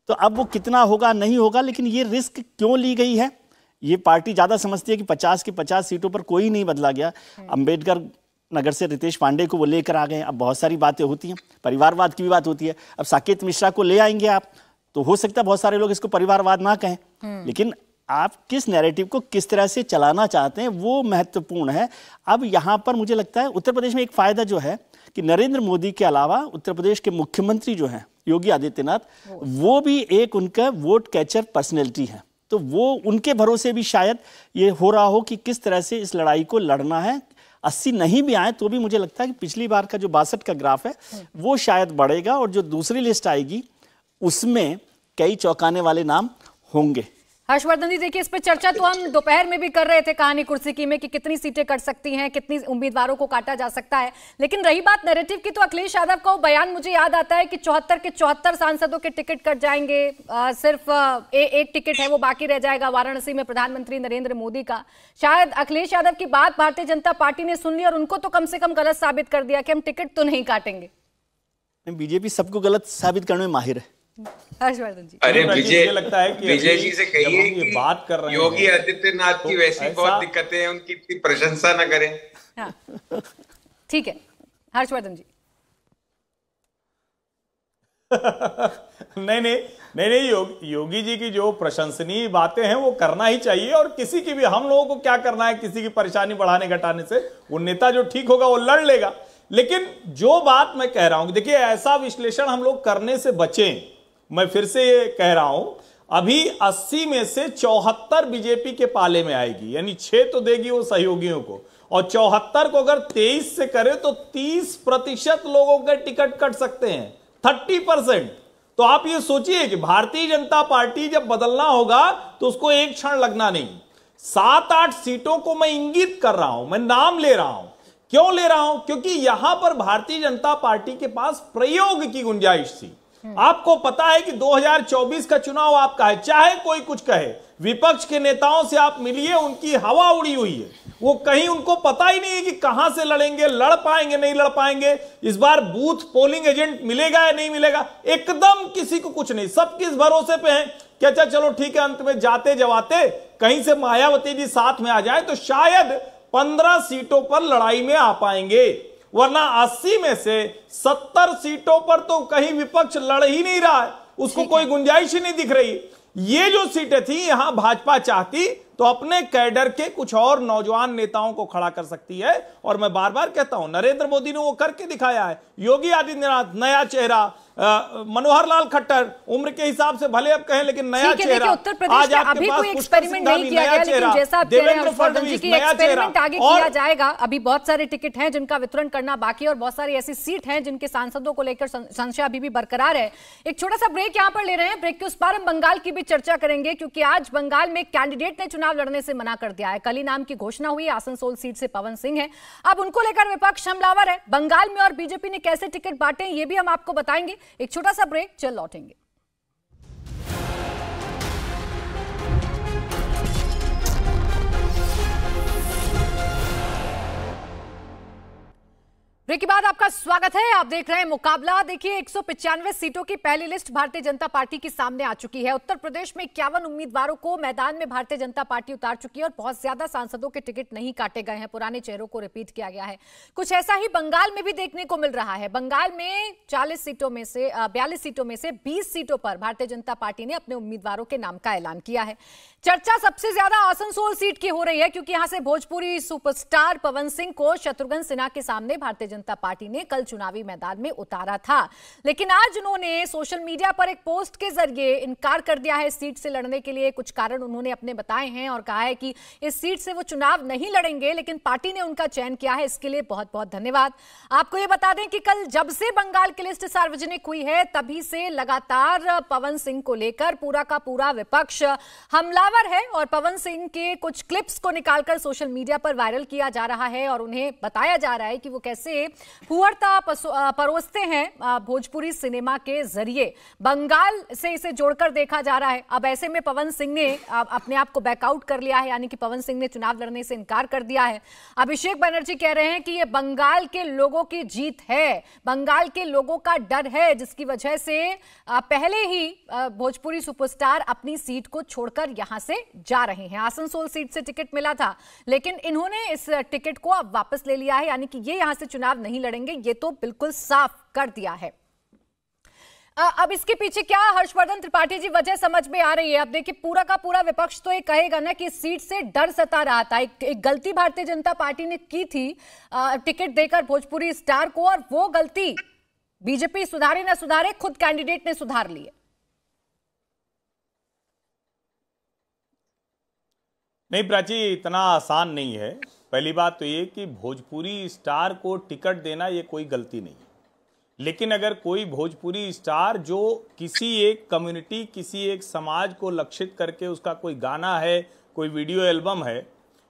तो अब वो कितना होगा नहीं होगा, लेकिन ये रिस्क क्यों ली गई है, ये पार्टी ज़्यादा समझती है कि 50 की 50 सीटों पर कोई नहीं बदला गया। अंबेडकर नगर से रितेश पांडे को वो लेकर आ गए। अब बहुत सारी बातें होती हैं, परिवारवाद की भी बात होती है। अब साकेत मिश्रा को ले आएंगे आप, तो हो सकता है बहुत सारे लोग इसको परिवारवाद ना कहें, लेकिन आप किस नैरेटिव को किस तरह से चलाना चाहते हैं वो महत्वपूर्ण है। अब यहाँ पर मुझे लगता है उत्तर प्रदेश में एक फायदा जो है कि नरेंद्र मोदी के अलावा उत्तर प्रदेश के मुख्यमंत्री जो हैं योगी आदित्यनाथ, वो भी एक उनका वोट कैचर पर्सनैलिटी है। तो वो उनके भरोसे भी शायद ये हो रहा हो कि किस तरह से इस लड़ाई को लड़ना है। 80 नहीं भी आए तो भी मुझे लगता है कि पिछली बार का जो 62 का ग्राफ है वो शायद बढ़ेगा, और जो दूसरी लिस्ट आएगी उसमें कई चौंकाने वाले नाम होंगे। हर्षवर्धन जी, देखिए इस पे चर्चा तो हम दोपहर में भी कर रहे थे कहानी कुर्सी की में कि कितनी सीटें कट सकती हैं, कितनी उम्मीदवारों को काटा जा सकता है। लेकिन रही बात नैरेटिव की, तो अखिलेश यादव का वो बयान मुझे याद आता है कि 74 के 74 सांसदों के टिकट कट जाएंगे, सिर्फ एक टिकट है वो बाकी रह जाएगा वाराणसी में प्रधानमंत्री नरेंद्र मोदी का। शायद अखिलेश यादव की बात भारतीय जनता पार्टी ने सुन ली और उनको तो कम से कम गलत साबित कर दिया कि हम टिकट तो नहीं काटेंगे। बीजेपी सबको गलत साबित करने में माहिर है। हर्षवर्धन जी, अरे मुझे लगता है कि विजय जी से कहिए कि बात कर रहे हैं योगी आदित्यनाथ की वैसी बहुत दिक्कतें हैं, उनकी इतनी प्रशंसा न करें। हाँ, ठीक है हर्षवर्धन जी। नहीं, योगी जी की जो प्रशंसनीय बातें हैं वो करना ही चाहिए, और किसी की भी, हम लोगों को क्या करना है किसी की परेशानी बढ़ाने घटाने से। वो नेता जो ठीक होगा वो लड़ लेगा। लेकिन जो बात मैं कह रहा हूं, देखिए ऐसा विश्लेषण हम लोग करने से बचें। मैं फिर से ये कह रहा हूं, अभी 80 में से 74 बीजेपी के पाले में आएगी, यानी 6 तो देगी वो सहयोगियों को, और 74 को अगर 23 से करे तो 30% लोगों के टिकट कट सकते हैं, 30%। तो आप ये सोचिए कि भारतीय जनता पार्टी जब बदलना होगा तो उसको एक क्षण लगना नहीं। 7-8 सीटों को मैं इंगित कर रहा हूं, मैं नाम ले रहा हूं। क्यों ले रहा हूं? क्योंकि यहां पर भारतीय जनता पार्टी के पास प्रयोग की गुंजाइश थी। आपको पता है कि 2024 का चुनाव आपका है, चाहे कोई कुछ कहे। विपक्ष के नेताओं से आप मिलिए, उनकी हवा उड़ी हुई है, वो कहीं उनको पता ही नहीं है कि कहां से लड़ेंगे, लड़ पाएंगे नहीं लड़ पाएंगे, इस बार बूथ पोलिंग एजेंट मिलेगा या नहीं मिलेगा, एकदम किसी को कुछ नहीं। सब किस भरोसे पे हैं कि अच्छा चलो ठीक है, अंत में जाते जवाते कहीं से मायावती जी साथ में आ जाए तो शायद 15 सीटों पर लड़ाई में आ पाएंगे, वरना 80 में से 70 सीटों पर तो कहीं विपक्ष लड़ ही नहीं रहा है, उसको कोई गुंजाइश ही नहीं दिख रही। ये जो सीटें थी यहां भाजपा चाहती तो अपने कैडर के कुछ और नौजवान नेताओं को खड़ा कर सकती है, और मैं बार बार कहता हूं नरेंद्र मोदी ने वो करके दिखाया है। योगी आदित्यनाथ नया चेहरा, मनोहर लाल खट्टर उम्र के हिसाब से भले अब कहें लेकिन नया चेहरा। उत्तर प्रदेश में अभी कोई एक्सपेरिमेंट नहीं किया गया, लेकिन जैसा आप कह रहे हैं हर्षवर्धन जी की एक्सपेरिमेंट आगे किया जाएगा। अभी बहुत सारे टिकट हैं जिनका वितरण करना बाकी है, और बहुत सारी ऐसी सीट हैं जिनके सांसदों को लेकर संशय अभी भी बरकरार है। एक छोटा सा ब्रेक यहां पर ले रहे हैं। ब्रेक के उस पार हम बंगाल की भी चर्चा करेंगे, क्योंकि आज बंगाल में कैंडिडेट ने चुनाव लड़ने से मना कर दिया है। कल ही नाम की घोषणा हुई, आसनसोल सीट से पवन सिंह है। अब उनको लेकर विपक्ष हमलावर है। बंगाल में और बीजेपी ने कैसे टिकट बांटे ये भी हम आपको बताएंगे। एक छोटा सा ब्रेक, चल लौटेंगे। ब्रेक के बाद आपका स्वागत है। आप देख रहे हैं मुकाबला। देखिए 195 सीटों की पहली लिस्ट भारतीय जनता पार्टी के सामने आ चुकी है। उत्तर प्रदेश में 51 उम्मीदवारों को मैदान में भारतीय जनता पार्टी उतार चुकी है, और बहुत ज्यादा सांसदों के टिकट नहीं काटे गए हैं, पुराने चेहरों को रिपीट किया गया है। कुछ ऐसा ही बंगाल में भी देखने को मिल रहा है। बंगाल में 42 सीटों में से 20 सीटों पर भारतीय जनता पार्टी ने अपने उम्मीदवारों के नाम का ऐलान किया है। चर्चा सबसे ज्यादा आसनसोल सीट की हो रही है, क्योंकि यहां से भोजपुरी सुपरस्टार पवन सिंह को शत्रुघ्न सिन्हा के सामने भारतीय जनता पार्टी ने कल चुनावी मैदान में उतारा था। लेकिन आज उन्होंने सोशल मीडिया पर एक पोस्ट के जरिए इनकार कर दिया है सीट से लड़ने के लिए। कुछ कारण उन्होंने अपने बताए हैं और कहा है कि इस सीट से वो चुनाव नहीं लड़ेंगे, लेकिन पार्टी ने उनका चयन किया है, इसके लिए बहुत बहुत धन्यवाद। आपको ये बता दें कि कल जब से बंगाल की लिस्ट सार्वजनिक हुई है तभी से लगातार पवन सिंह को लेकर पूरा का पूरा विपक्ष हमलावर है और पवन सिंह के कुछ क्लिप्स को निकालकर सोशल मीडिया पर वायरल किया जा रहा है और उन्हें बताया जा रहा है कि वो कैसे फुहरता परोसते हैं भोजपुरी सिनेमा के जरिए। बंगाल से इसे जोड़कर देखा जा रहा है। अब ऐसे में पवन सिंह ने अपने आप को बैकआउट कर लिया है, यानी कि पवन सिंह ने चुनाव लड़ने से इनकार कर दिया है। अभिषेक बनर्जी कह रहे हैं कि ये बंगाल के लोगों की जीत है, बंगाल के लोगों का डर है, जिसकी वजह से पहले ही भोजपुरी सुपरस्टार अपनी सीट को छोड़कर यहां से जा रहे हैं। आसनसोल सीट से टिकट मिला था, लेकिन इन्होंने इस टिकट को अब वापस ले लिया है, यानी कि ये यहां से चुनाव नहीं लड़ेंगे, ये तो बिल्कुल साफ कर दिया है। अब इसके पीछे क्या हर्षवर्धन त्रिपाठी जी वजह समझ में आ रही है? अब देखिए, पूरा का पूरा विपक्ष तो ये कहेगा ना कि सीट से डर सता रहा था। एक गलती भारतीय जनता पार्टी ने की थी टिकट देकर भोजपुरी स्टार को, और वो गलती बीजेपी सुधारे ना सुधारे, खुद कैंडिडेट ने सुधार ली है। नहीं प्राची, इतना आसान नहीं है। पहली बात तो ये कि भोजपुरी स्टार को टिकट देना ये कोई गलती नहीं है, लेकिन अगर कोई भोजपुरी स्टार जो किसी एक कम्युनिटी, किसी एक समाज को लक्षित करके उसका कोई गाना है, कोई वीडियो एल्बम है,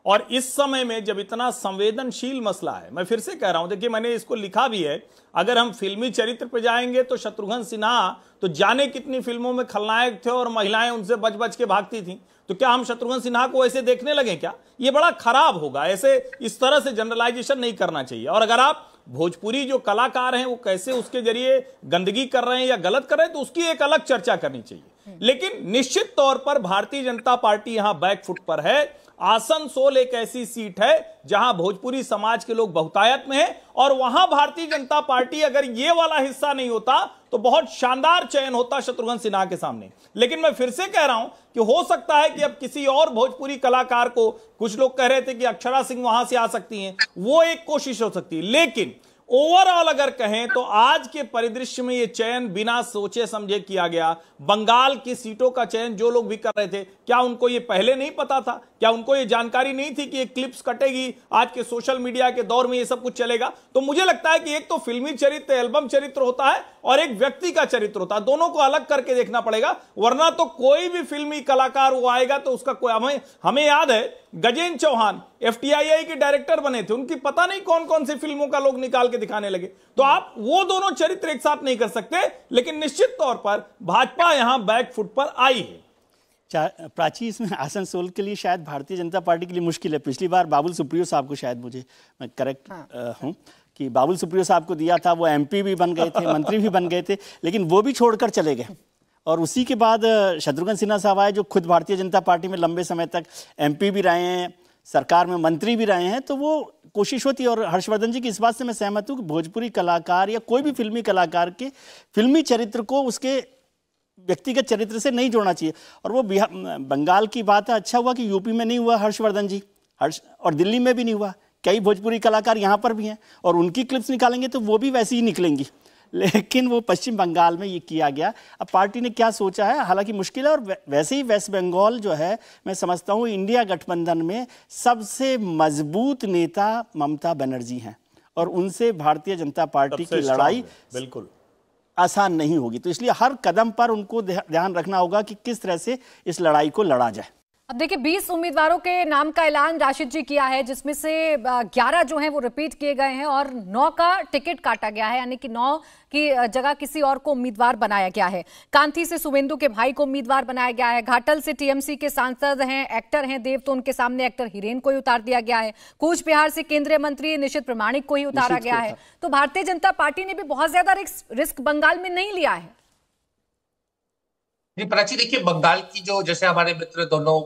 और इस समय में जब इतना संवेदनशील मसला है, मैं फिर से कह रहा हूं, देखिए मैंने इसको लिखा भी है, अगर हम फिल्मी चरित्र पे जाएंगे तो शत्रुघ्न सिन्हा तो जाने कितनी फिल्मों में खलनायक थे और महिलाएं उनसे बच बच के भागती थीं, तो क्या हम शत्रुघ्न सिन्हा को ऐसे देखने लगे क्या? ये बड़ा खराब होगा। ऐसे इस तरह से जनरलाइजेशन नहीं करना चाहिए। और अगर आप भोजपुरी जो कलाकार हैं वो कैसे उसके जरिए गंदगी कर रहे हैं या गलत कर रहे हैं तो उसकी एक अलग चर्चा करनी चाहिए। लेकिन निश्चित तौर पर भारतीय जनता पार्टी यहां बैकफुट पर है। आसनसोल एक ऐसी सीट है जहां भोजपुरी समाज के लोग बहुतायत में हैं, और वहां भारतीय जनता पार्टी अगर ये वाला हिस्सा नहीं होता तो बहुत शानदार चयन होता शत्रुघ्न सिन्हा के सामने। लेकिन मैं फिर से कह रहा हूं कि हो सकता है कि अब किसी और भोजपुरी कलाकार को, कुछ लोग कह रहे थे कि अक्षरा सिंह वहां से आ सकती हैं, वो एक कोशिश हो सकती है। लेकिन ओवरऑल अगर कहें तो आज के परिदृश्य में यह चयन बिना सोचे समझे किया गया। बंगाल की सीटों का चयन जो लोग भी कर रहे थे, क्या उनको यह पहले नहीं पता था? क्या उनको यह जानकारी नहीं थी कि ये क्लिप्स कटेगी, आज के सोशल मीडिया के दौर में ये सब कुछ चलेगा? तो मुझे लगता है कि एक तो फिल्मी चरित्र, एल्बम चरित्र होता है और एक व्यक्ति का चरित्र होता है, दोनों को अलग करके देखना पड़ेगा। वरना तो कोई भी फिल्मी कलाकार वो आएगा तो उसका कोई, हमें याद है गजेंद्र चौहान FTII के डायरेक्टर बने थे, उनकी पता नहीं कौन कौन सी फिल्मों का लोग निकाल के दिखाने लगे। तो आप वो दोनों चरित्र एक साथ नहीं कर सकते। लेकिन निश्चित तौर पर भाजपा यहां बैकफुट पर आई है। प्राची, इसमें आसनसोल के लिए शायद भारतीय जनता पार्टी के लिए मुश्किल है। पिछली बार बाबुल सुप्रियो साहब को, शायद मैं करेक्ट हूं कि बाबुल सुप्रियो साहब को दिया था, वो MP भी बन गए थे, मंत्री भी बन गए थे, लेकिन वो भी छोड़कर चले गए। और उसी के बाद शत्रुघ्न सिन्हा साहब आए, जो खुद भारतीय जनता पार्टी में लंबे समय तक MP भी रहे हैं, सरकार में मंत्री भी रहे हैं। तो वो कोशिश होती है। और हर्षवर्धन जी की इस बात से मैं सहमत हूँ कि भोजपुरी कलाकार या कोई भी फिल्मी कलाकार के फिल्मी चरित्र को उसके व्यक्तिगत चरित्र से नहीं जोड़ना चाहिए। और वो बंगाल की बात है, अच्छा हुआ कि यूपी में नहीं हुआ हर्षवर्धन जी, और दिल्ली में भी नहीं हुआ। कई भोजपुरी कलाकार यहाँ पर भी हैं और उनकी क्लिप्स निकालेंगे तो वो भी वैसी ही निकलेंगी। लेकिन वो पश्चिम बंगाल में ये किया गया। अब पार्टी ने क्या सोचा है, हालांकि मुश्किल है। और वैसे ही वेस्ट बंगाल जो है, मैं समझता हूँ इंडिया गठबंधन में सबसे मजबूत नेता ममता बनर्जी हैं, और उनसे भारतीय जनता पार्टी की लड़ाई बिल्कुल आसान नहीं होगी। तो इसलिए हर कदम पर उनको ध्यान रखना होगा कि किस तरह से इस लड़ाई को लड़ा जाए। अब देखिए, 20 उम्मीदवारों के नाम का ऐलान राशिद जी किया है, जिसमें से 11 जो हैं वो रिपीट किए गए हैं और 9 का टिकट काटा गया है, यानी कि 9 की जगह किसी और को उम्मीदवार बनाया गया है। कांथी से सुवेंदु के भाई को उम्मीदवार बनाया गया है। घाटल से TMC के सांसद हैं, एक्टर हैं देव, तो उनके सामने एक्टर हिरेन को ही उतार दिया गया है। कूच बिहार से केंद्रीय मंत्री निशित प्रमाणिक को ही उतारा गया है। तो भारतीय जनता पार्टी ने भी बहुत ज्यादा रिस्क बंगाल में नहीं लिया है। जी प्राची, देखिए बंगाल की जो, जैसे हमारे मित्र दोनों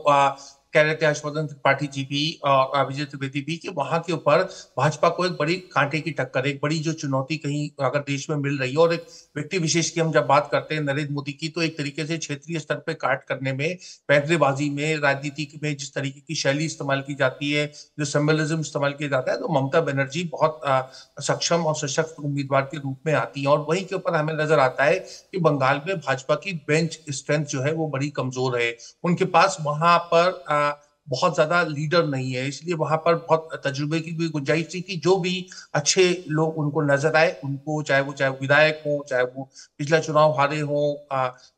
कह रहे थे हर्षवर्धन त्रिपाठी जी भी और विजय त्रिवेदी भी कि वहां के ऊपर भाजपा को एक बड़ी कांटे की टक्कर, एक बड़ी जो चुनौती कहीं अगर देश में मिल रही है। और एक व्यक्ति विशेष की हम जब बात करते हैं नरेंद्र मोदी की, तो एक तरीके से क्षेत्रीय स्तर पे काट करने में, पैंतरेबाजी में, राजनीति में जिस तरीके की शैली इस्तेमाल की जाती है, जो सिंबलिज्म इस्तेमाल किया जाता है, तो ममता बनर्जी बहुत सक्षम और सशक्त उम्मीदवार के रूप में आती है। और वहीं के ऊपर हमें नजर आता है कि बंगाल में भाजपा की बेंच स्ट्रेंथ जो है वो बड़ी कमजोर है। उनके पास वहां पर बहुत ज्यादा लीडर नहीं है, इसलिए वहां पर बहुत तजुर्बे की भी गुंजाइश थी कि जो भी अच्छे लोग उनको नजर आए उनको, चाहे वो विधायक हो, चाहे वो पिछला चुनाव हारे हो,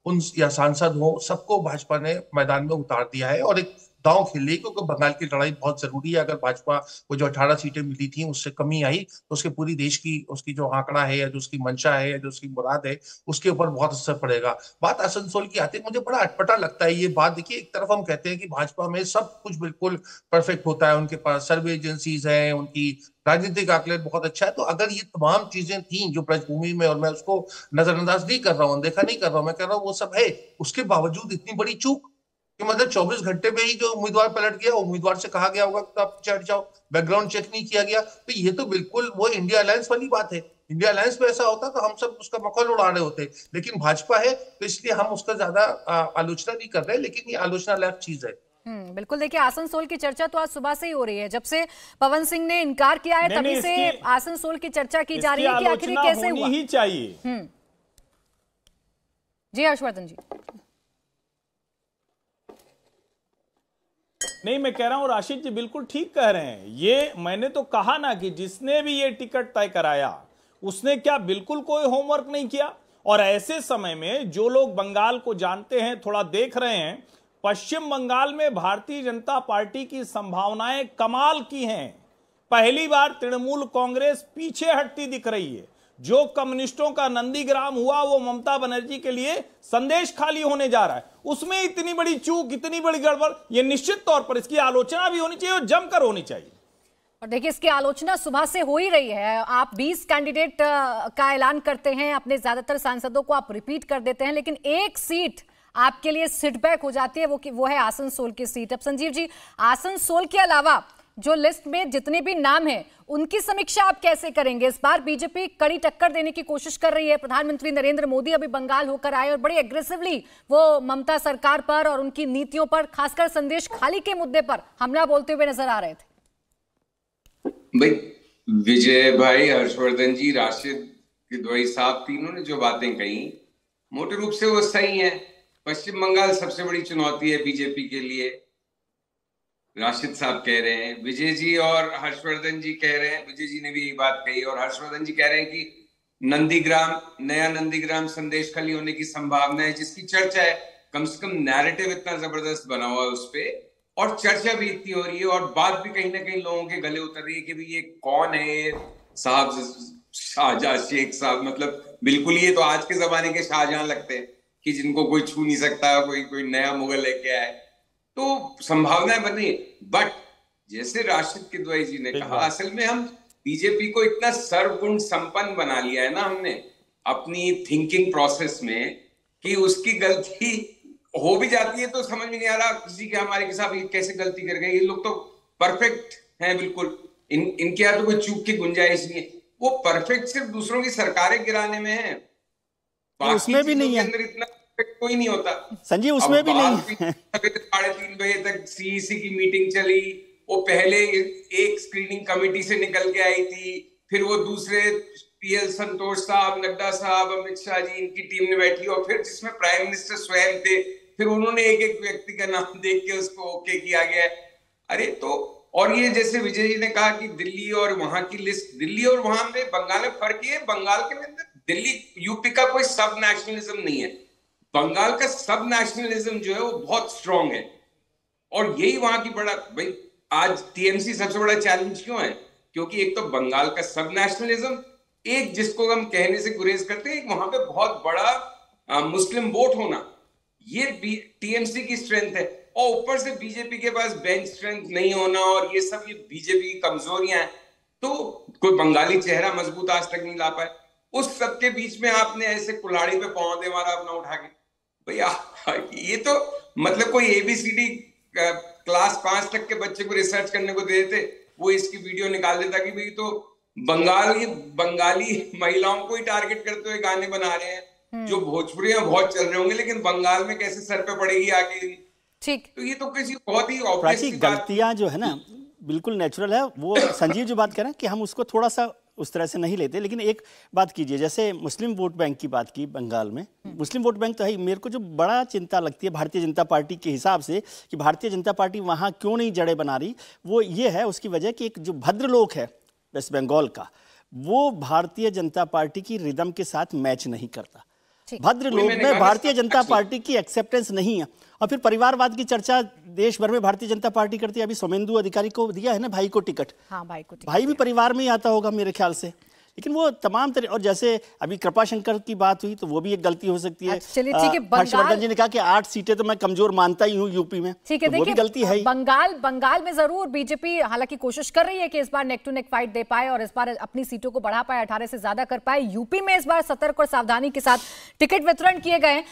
उन या सांसद हो, सबको भाजपा ने मैदान में उतार दिया है और एक दांव खेल ली, क्योंकि बंगाल की लड़ाई बहुत जरूरी है। अगर भाजपा को जो 18 सीटें मिली थी उससे कमी आई तो उसके पूरी देश की उसकी जो आंकड़ा है या जो उसकी मंशा है या जो उसकी मुराद है उसके ऊपर बहुत असर पड़ेगा। बात आसनसोल की आती है, मुझे बड़ा अटपटा लगता है ये बात। देखिए, एक तरफ हम कहते हैं कि भाजपा में सब कुछ बिल्कुल परफेक्ट होता है, उनके पास सर्वे एजेंसीज हैं, उनकी राजनीतिक आकलन बहुत अच्छा है। तो अगर ये तमाम चीजें थी जो पृष्ठभूमि में, और मैं उसको नजरअंदाज नहीं कर रहा हूँ, देखा नहीं कर रहा हूँ, मैं कह रहा हूँ वो सब है, उसके बावजूद इतनी बड़ी चूक कि मतलब 24 घंटे में ही जो उम्मीदवार पलट गया, उम्मीदवार से कहा गया होगा कि आप चढ़ जाओ, बैकग्राउंड चेक नहीं किया गया। तो ये तो बिल्कुल वो इंडिया अलायंस वाली बात है। इंडिया अलायंस में ऐसा होता तो हम सब उसका मखौल उड़ा रहे होते, लेकिन भाजपा है तो इसलिए हम उसका ज्यादा आलोचना नहीं कर रहे, लेकिन ये आलोचना लायक चीज है। बिल्कुल। देखिए, आसनसोल की चर्चा तो आज सुबह से ही हो रही है, जब से पवन सिंह ने इनकार किया है तभी से आसनसोल की चर्चा की जा रही है कि आखिर कैसे हुआ। ही चाहिए। जी हर्षवर्धन जी। नहीं, मैं कह रहा हूं राशिद जी बिल्कुल ठीक कह रहे हैं। ये मैंने तो कहा ना कि जिसने भी ये टिकट तय कराया उसने क्या बिल्कुल कोई होमवर्क नहीं किया। और ऐसे समय में जो लोग बंगाल को जानते हैं, थोड़ा देख रहे हैं, पश्चिम बंगाल में भारतीय जनता पार्टी की संभावनाएं कमाल की हैं। पहली बार तृणमूल कांग्रेस पीछे हटती दिख रही है। जो कम्युनिस्टों का नंदीग्राम हुआ वो ममता बनर्जी के लिए संदेश खाली होने जा रहा है। उसमें इतनी बड़ी चूक, इतनी बड़ी गड़बड़, ये निश्चित तौर पर इसकी आलोचना भी होनी चाहिए और जमकर होनी चाहिए। और देखिए, इसकी आलोचना सुबह से हो ही रही है। आप 20 कैंडिडेट का ऐलान करते हैं, अपने ज्यादातर सांसदों को आप रिपीट कर देते हैं, लेकिन एक सीट आपके लिए सिटबैक हो जाती है, वो है आसनसोल की सीट। अब संजीव जी, आसनसोल के अलावा जो लिस्ट में जितने भी नाम हैं उनकी समीक्षा आप कैसे करेंगे? इस बार बीजेपी कड़ी टक्कर देने की कोशिश कर रही है। प्रधानमंत्री नरेंद्र मोदी अभी बंगाल होकर आए और बड़ी एग्रेसिवली वो ममता सरकार पर और उनकी नीतियों पर, खासकर संदेश खाली के मुद्दे पर हमला बोलते हुए नजर आ रहे थे। भाई विजय भाई, हर्षवर्धन जी, राशिद किदवई साहब, तीनों ने जो बातें कही मोटे रूप से वो सही है। पश्चिम बंगाल सबसे बड़ी चुनौती है बीजेपी के लिए, राशिद साहब कह रहे हैं। विजय जी और हर्षवर्धन जी कह रहे हैं, विजय जी ने भी यही बात कही और हर्षवर्धन जी कह रहे हैं कि नंदीग्राम, नया नंदीग्राम संदेश खाली होने की संभावना है, जिसकी चर्चा है। कम से कम नैरेटिव इतना जबरदस्त बना हुआ है उस पर, और चर्चा भी इतनी हो रही है, और बात भी कहीं ना कहीं लोगों के गले उतर रही है कि भाई ये कौन है साहब, शाहजहां शेख साहब। मतलब बिल्कुल ये तो आज के जमाने के शाहजहां लगते हैं कि जिनको कोई छू नहीं सकता, कोई नया मुगल लेके आए। तो संभावनाएं बन रही है। बट जैसे राशिद किदवई जी ने कहा, असल में हम बीजेपी को इतना सर्वगुण संपन्न बना लिया है ना हमने अपनी थिंकिंग प्रोसेस में, कि उसकी गलती हो भी जाती है तो समझ में नहीं आ रहा किसी के, हमारे के साथ कैसे गलती कर गए। ये लोग तो परफेक्ट हैं बिल्कुल, इनके यहाँ तो कोई चूक की गुंजाइश नहीं है। वो परफेक्ट सिर्फ दूसरों की सरकारें गिराने में है, उसमें भी नहीं है। अंदर इतना कोई नहीं होता संजीव, उसमें भी नहीं है। 3:30 बजे तक सीईसी की मीटिंग चली। वो पहले एक स्क्रीनिंग कमेटी से निकल के आई थी, फिर वो दूसरे पीएल संतोष साहब, नड्डा साहब, अमित शाह जी, इनकी टीम ने बैठी, और फिर जिसमें प्राइम मिनिस्टर स्वयं थे, फिर उन्होंने एक एक व्यक्ति का नाम देख के उसको ओके किया गया। अरे तो, और ये जैसे विजय जी ने कहा कि दिल्ली और वहां की लिस्ट, दिल्ली और वहां में बंगाल में फर्क है। बंगाल के अंदर दिल्ली, यूपी का कोई सब नेशनलिज्म नहीं है, बंगाल का सब नेशनलिज्म जो है वो बहुत स्ट्रांग है। और यही वहां की बड़ा, भाई आज टीएमसी सबसे बड़ा चैलेंज क्यों है? क्योंकि एक तो बंगाल का सब नेशनलिज्म, एक जिसको हम कहने से गुरेज करते हैं, वहां पे बहुत बड़ा मुस्लिम वोट होना, ये टीएमसी की स्ट्रेंथ है। और ऊपर से बीजेपी के पास बेंच स्ट्रेंथ नहीं होना, और ये सब ये बीजेपी की कमजोरियां हैं। तो कोई बंगाली चेहरा मजबूत आज तक नहीं ला पाए। उस सबके बीच में आपने ऐसे कुल्हाड़ी पे पांव दे मारा अपना उठा के, भैया ये तो मतलब कोई एबीसीडी क्लास 5 तक के बच्चे को रिसर्च करने को दे देते, वो इसकी वीडियो निकाल देता कि भाई तो बंगाली महिलाओं को ही टारगेट करते हुए गाने बना रहे हैं, जो भोजपुरी में बहुत चल रहे होंगे, लेकिन बंगाल में कैसे सर पे पड़ेगी आगे। ठीक, तो ये तो किसी बहुत ही प्राची गलतियां जो है ना बिल्कुल नेचुरल है। वो संजीव जो बात कर रहे हैं कि हम उसको थोड़ा सा उस तरह से नहीं लेते, लेकिन एक बात कीजिए, जैसे मुस्लिम वोट बैंक की बात की बंगाल में, मुस्लिम वोट बैंक तो है। मेरे को जो बड़ा चिंता लगती है भारतीय जनता पार्टी के हिसाब से कि भारतीय जनता पार्टी वहाँ क्यों नहीं जड़ें बना रही, वो ये है उसकी वजह कि एक जो भद्र लोग है वेस्ट बंगाल का, वो भारतीय जनता पार्टी की रिदम के साथ मैच नहीं करता। भद्र लोग में भारतीय जनता पार्टी की एक्सेप्टेंस नहीं है। और फिर परिवारवाद की चर्चा देश भर में भारतीय जनता पार्टी करती है। अभी सोमेंदु अधिकारी को दिया है ना भाई को टिकट, हाँ भाई को टिकट, भाई भी परिवार में ही आता होगा मेरे ख्याल से। लेकिन वो तमाम तरह, और जैसे अभी कृपाशंकर की बात हुई तो वो भी एक गलती हो सकती है। चलिए ठीक है, हर्षवर्धन जी ने कहा कि 8 सीटें तो मैं कमजोर मानता ही हूँ यूपी में, ठीक है, तो वो भी गलती है। बंगाल में जरूर बीजेपी हालांकि कोशिश कर रही है कि इस बार नेक टू नेक फाइट दे पाए और इस बार अपनी सीटों को बढ़ा पाए, 18 से ज्यादा कर पाए। यूपी में इस बार सतर्क और सावधानी के साथ टिकट वितरण किए गए।